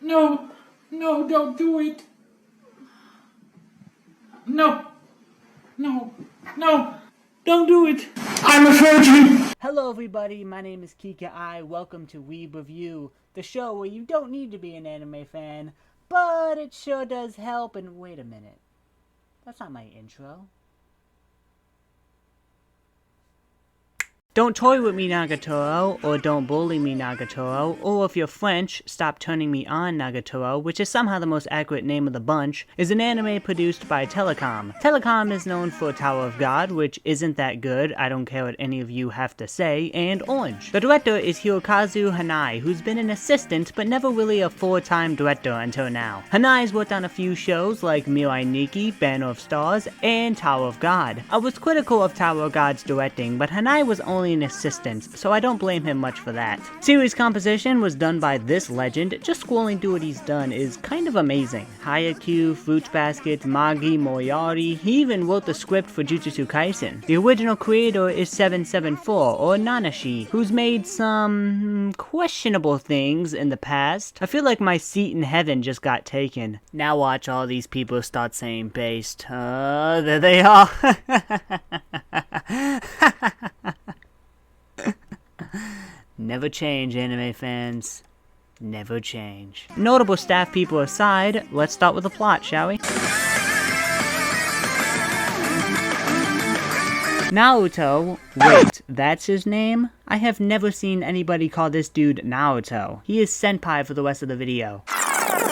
No, no, don't do it. No, no, no, don't do it. I'm a virgin. Hello everybody, my name is Kikaya. Welcome to Weeb Review, the show where you don't need to be an anime fan, but it sure does help. And wait a minute, that's not my intro. Don't toy with me, Nagatoro, or don't bully me, Nagatoro, or if you're French, stop turning me on, Nagatoro, which is somehow the most accurate name of the bunch, is an anime produced by Telecom. Telecom is known for Tower of God, which isn't that good, I don't care what any of you have to say, and Orange. The director is Hirokazu Hanai, who's been an assistant, but never really a full-time director until now. Hanai's worked on a few shows like Mirai Nikki, Banner of Stars, and Tower of God. I was critical of Tower of God's directing, but Hanai was only an assistant, so I don't blame him much for that. Series composition was done by this legend. Just scrolling through what he's done is kind of amazing. Haikyuu, Fruits Basket, Magi, Moriarty, he even wrote the script for Jujutsu Kaisen. The original creator is 774, or Nanashi, who's made some questionable things in the past. I feel like my seat in heaven just got taken. Now watch all these people start saying based. There they are. Never change, anime fans. Never change. Notable staff people aside, let's start with the plot, shall we? Naruto, wait, that's his name? I have never seen anybody call this dude Naruto. He is Senpai for the rest of the video.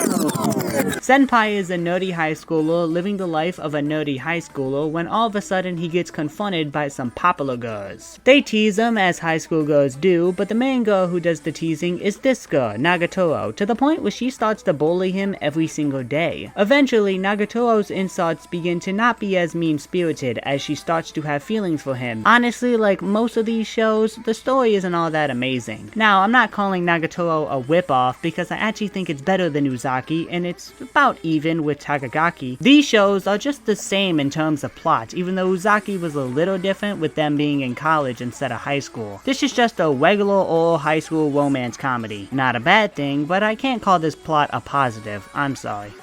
Senpai is a nerdy high schooler living the life of a nerdy high schooler when all of a sudden he gets confronted by some popular girls. They tease him as high school girls do, but the main girl who does the teasing is this girl, Nagatoro, to the point where she starts to bully him every single day. Eventually, Nagatoro's insults begin to not be as mean-spirited as she starts to have feelings for him. Honestly, like most of these shows, the story isn't all that amazing. Now, I'm not calling Nagatoro a whip-off because I actually think it's better than Uzaki, and it's about even with Takagaki. These shows are just the same in terms of plot, even though Uzaki was a little different with them being in college instead of high school. This is just a regular old high school romance comedy. Not a bad thing, but I can't call this plot a positive. I'm sorry.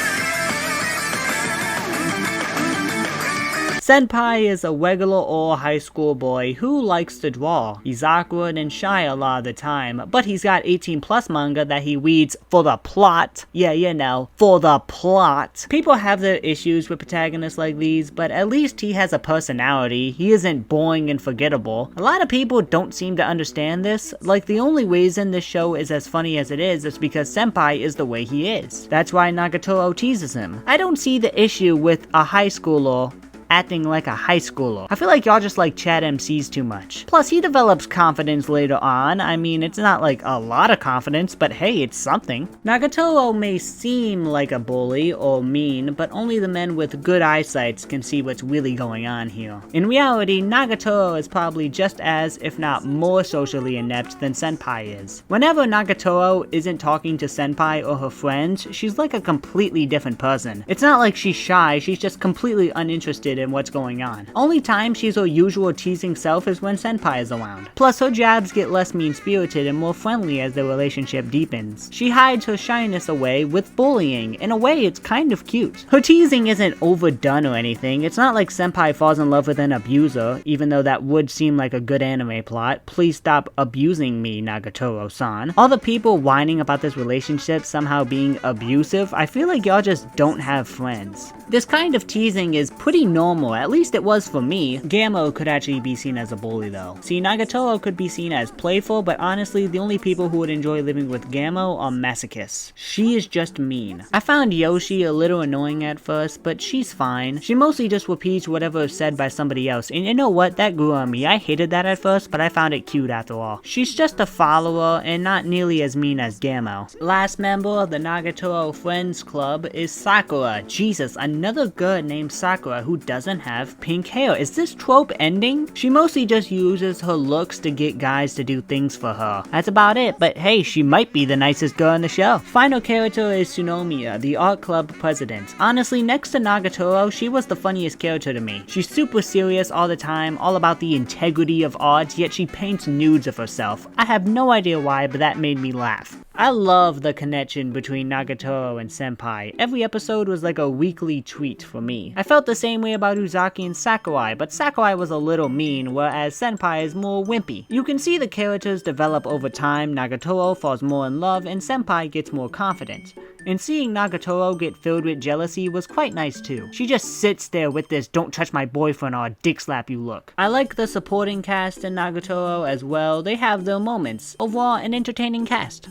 Senpai is a regular old high school boy who likes to draw. He's awkward and shy a lot of the time, but he's got 18+ manga that he reads for the plot. Yeah, you know, for the plot. People have their issues with protagonists like these, but at least he has a personality. He isn't boring and forgettable. A lot of people don't seem to understand this. Like, the only reason this show is as funny as it is because Senpai is the way he is. That's why Nagatoro teases him. I don't see the issue with a high schooler acting like a high schooler. I feel like y'all just like chat MCs too much. Plus, he develops confidence later on. I mean, it's not like a lot of confidence, but hey, it's something. Nagatoro may seem like a bully or mean, but only the men with good eyesight can see what's really going on here. In reality, Nagatoro is probably just as, if not more socially inept than Senpai is. Whenever Nagatoro isn't talking to Senpai or her friends, she's like a completely different person. It's not like she's shy, she's just completely uninterested in what's going on. Only time she's her usual teasing self is when Senpai is around. Plus, her jabs get less mean-spirited and more friendly as their relationship deepens. She hides her shyness away with bullying. In a way, it's kind of cute. Her teasing isn't overdone or anything. It's not like Senpai falls in love with an abuser, even though that would seem like a good anime plot. Please stop abusing me, Nagatoro-san. All the people whining about this relationship somehow being abusive, I feel like y'all just don't have friends. This kind of teasing is pretty normal, at least it was for me. Gamma could actually be seen as a bully though. See, Nagatoro could be seen as playful, but honestly, the only people who would enjoy living with Gamma are masochists. She is just mean. I found Yoshi a little annoying at first, but she's fine. She mostly just repeats whatever is said by somebody else, and you know what, that grew on me. I hated that at first, but I found it cute after all. She's just a follower, and not nearly as mean as Gamma. Last member of the Nagatoro Friends Club is Sakura. Jesus, another girl named Sakura who doesn't have pink hair. Is this trope ending? She mostly just uses her looks to get guys to do things for her. That's about it, but hey, she might be the nicest girl in the show. Final character is Tsunomiya, the art club president. Honestly, next to Nagatoro, she was the funniest character to me. She's super serious all the time, all about the integrity of art, yet she paints nudes of herself. I have no idea why, but that made me laugh. I love the connection between Nagatoro and Senpai. Every episode was like a weekly treat for me. I felt the same way about Uzaki and Sakurai, but Sakurai was a little mean, whereas Senpai is more wimpy. You can see the characters develop over time. Nagatoro falls more in love and Senpai gets more confident. And seeing Nagatoro get filled with jealousy was quite nice too. She just sits there with this "don't touch my boyfriend or I'll dick slap you" look. I like the supporting cast in Nagatoro as well. They have their moments. Overall, an entertaining cast.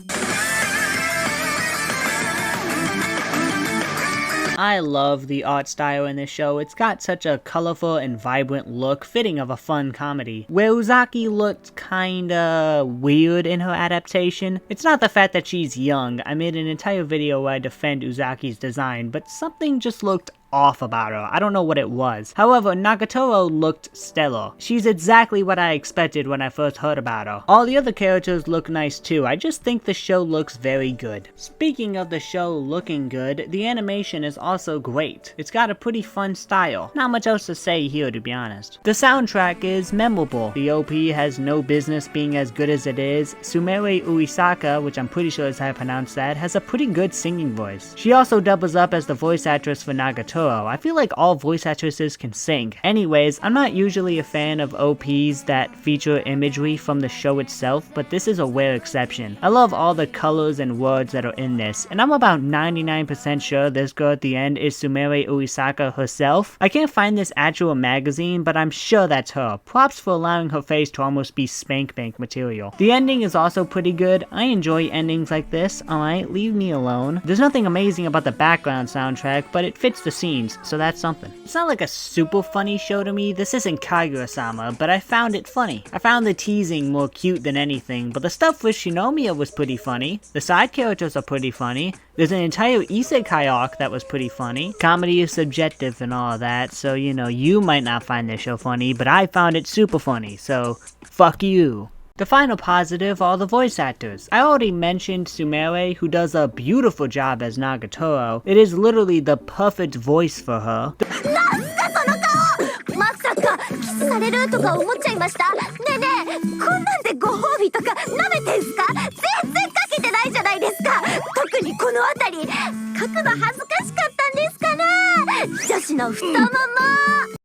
I love the art style in this show. It's got such a colorful and vibrant look, fitting of a fun comedy. Where Uzaki looked kinda weird in her adaptation, it's not the fact that she's young. I made an entire video where I defend Uzaki's design, but something just looked off about her. I don't know what it was. However, Nagatoro looked stellar. She's exactly what I expected when I first heard about her. All the other characters look nice too. I just think the show looks very good. Speaking of the show looking good, the animation is also great. It's got a pretty fun style. Not much else to say here, to be honest. The soundtrack is memorable. The OP has no business being as good as it is. Sumire Uesaka, which I'm pretty sure is how I pronounce that, has a pretty good singing voice. She also doubles up as the voice actress for Nagatoro. I feel like all voice actresses can sing. Anyways, I'm not usually a fan of OPs that feature imagery from the show itself, but this is a rare exception. I love all the colors and words that are in this, and I'm about 99% sure this girl at the end is Sumire Uesaka herself. I can't find this actual magazine, but I'm sure that's her. Props for allowing her face to almost be spank bank material. The ending is also pretty good. I enjoy endings like this. Alright, leave me alone. There's nothing amazing about the background soundtrack, but it fits the scene. So that's something. It's not like a super funny show to me. This isn't Kaguya-sama, but I found it funny. I found the teasing more cute than anything, but the stuff with Shinomiya was pretty funny. The side characters are pretty funny. There's an entire isekai arc that was pretty funny. Comedy is subjective and all that, so you know, you might not find this show funny, but I found it super funny, so fuck you. The final positive are the voice actors. I already mentioned Sumire, who does a beautiful job as Nagatoro. It is literally the perfect voice for her.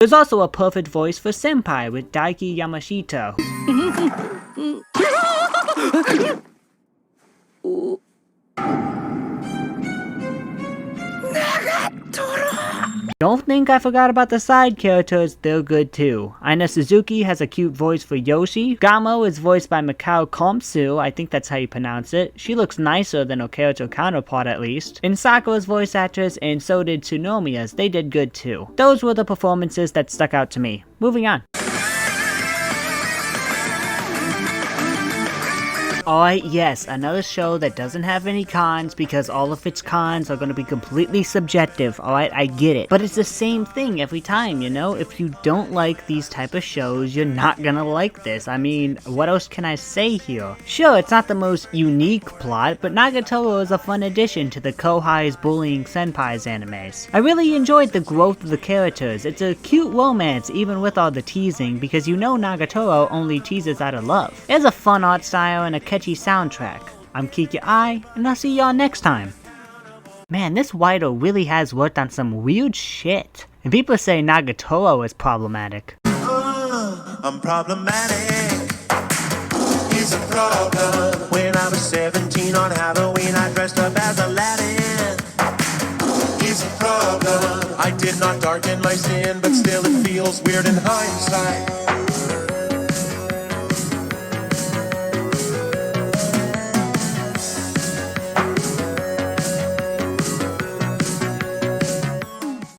There's also a perfect voice for Senpai with Daiki Yamashita. Don't think I forgot about the side characters, they're good too. Aina Suzuki has a cute voice for Yoshi. Gamo is voiced by Mikao Komsu, I think that's how you pronounce it. She looks nicer than her character counterpart at least. And Sakura's voice actress, and so did Tsunomiya's, they did good too. Those were the performances that stuck out to me. Moving on. Alright, yes, another show that doesn't have any cons because all of its cons are going to be completely subjective, alright, I get it. But it's the same thing every time, you know? If you don't like these type of shows, you're not gonna like this. I mean, what else can I say here? Sure, it's not the most unique plot, but Nagatoro is a fun addition to the Kohai's bullying senpais animes. I really enjoyed the growth of the characters. It's a cute romance even with all the teasing because you know Nagatoro only teases out of love. There's a fun art style and a catchy soundtrack. I'm Kikaya, and I'll see y'all next time. Man, this writer really has worked on some weird shit. And people say Nagatoro is problematic. I'm problematic. It's a problem. When I was 17 on Halloween, I dressed up as Aladdin. It's a problem. I did not darken my skin, but still it feels weird in hindsight.